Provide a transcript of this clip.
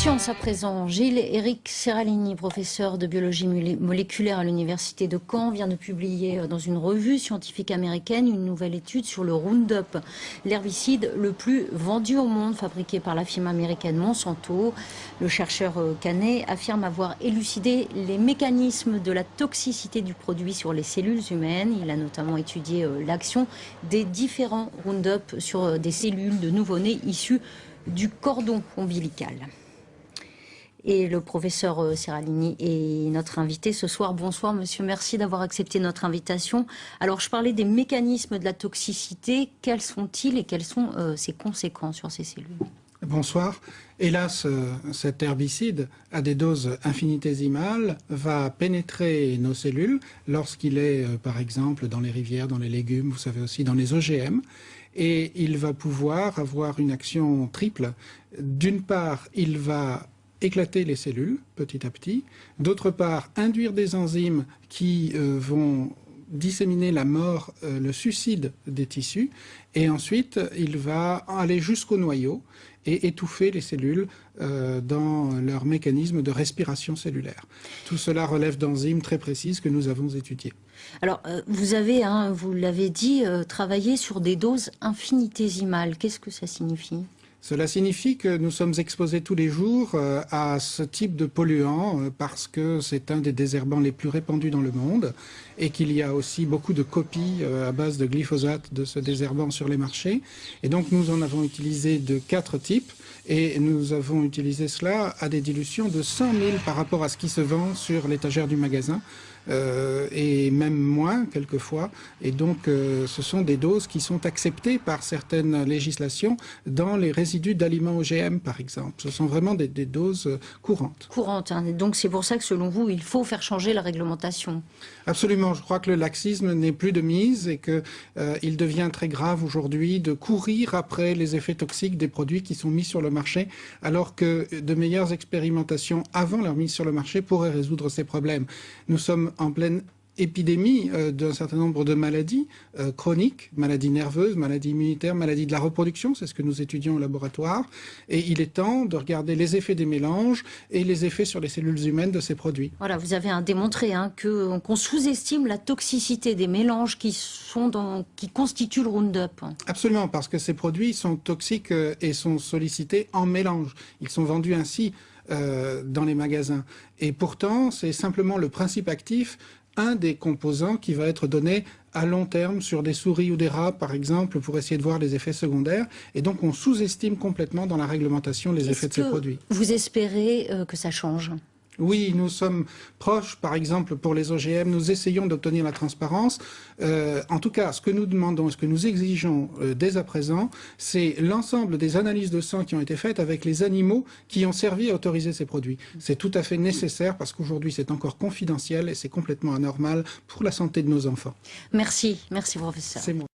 Science à présent. Gilles-Éric Seralini, professeur de biologie moléculaire à l'université de Caen, vient de publier dans une revue scientifique américaine une nouvelle étude sur le Roundup, l'herbicide le plus vendu au monde, fabriqué par la firme américaine Monsanto. Le chercheur canet affirme avoir élucidé les mécanismes de la toxicité du produit sur les cellules humaines. Il a notamment étudié l'action des différents Roundup sur des cellules de nouveau-nés issus du cordon ombilical. Et le professeur Seralini est notre invité ce soir. Bonsoir monsieur, merci d'avoir accepté notre invitation. Alors je parlais des mécanismes de la toxicité. Quels sont-ils et quelles sont ses conséquences sur ces cellules? Bonsoir. Hélas, cet herbicide, à des doses infinitésimales, va pénétrer nos cellules lorsqu'il est, par exemple, dans les rivières, dans les légumes, vous savez aussi dans les OGM. Et il va pouvoir avoir une action triple. D'une part, il va éclater les cellules petit à petit. D'autre part, induire des enzymes qui vont disséminer la mort, le suicide des tissus. Et ensuite, il va aller jusqu'au noyau et étouffer les cellules dans leur mécanisme de respiration cellulaire. Tout cela relève d'enzymes très précises que nous avons étudiées. Alors, vous avez, vous l'avez dit, travaillé sur des doses infinitésimales. Qu'est-ce que ça signifie ? Cela signifie que nous sommes exposés tous les jours à ce type de polluants parce que c'est un des désherbants les plus répandus dans le monde et qu'il y a aussi beaucoup de copies à base de glyphosate de ce désherbant sur les marchés. Et donc nous en avons utilisé de 4 types et nous avons utilisé cela à des dilutions de 100 000 par rapport à ce qui se vend sur l'étagère du magasin. Et même moins quelquefois. Et donc ce sont des doses qui sont acceptées par certaines législations dans les résidus d'aliments OGM par exemple. Ce sont vraiment des doses courantes. Courantes, hein. Donc c'est pour ça que selon vous, il faut faire changer la réglementation. Absolument, je crois que le laxisme n'est plus de mise et qu'il devient très grave aujourd'hui de courir après les effets toxiques des produits qui sont mis sur le marché alors que de meilleures expérimentations avant leur mise sur le marché pourraient résoudre ces problèmes. Nous sommes en pleine épidémie d'un certain nombre de maladies chroniques, maladies nerveuses, maladies immunitaires, maladies de la reproduction, c'est ce que nous étudions au laboratoire. Et il est temps de regarder les effets des mélanges et les effets sur les cellules humaines de ces produits. Voilà, vous avez démontré qu'on sous-estime la toxicité des mélanges qui constituent le Roundup. Absolument, parce que ces produits sont toxiques et sont sollicités en mélange. Ils sont vendus ainsi dans les magasins. Et pourtant, c'est simplement le principe actif, un des composants qui va être donné à long terme sur des souris ou des rats, par exemple, pour essayer de voir les effets secondaires. Et donc, on sous-estime complètement dans la réglementation les effets de ces produits. Vous espérez que ça change ? Oui, nous sommes proches, par exemple, pour les OGM, nous essayons d'obtenir la transparence. En tout cas, ce que nous demandons, ce que nous exigeons dès à présent, c'est l'ensemble des analyses de sang qui ont été faites avec les animaux qui ont servi à autoriser ces produits. C'est tout à fait nécessaire parce qu'aujourd'hui, c'est encore confidentiel et c'est complètement anormal pour la santé de nos enfants. Merci, merci professeur. C'est moi.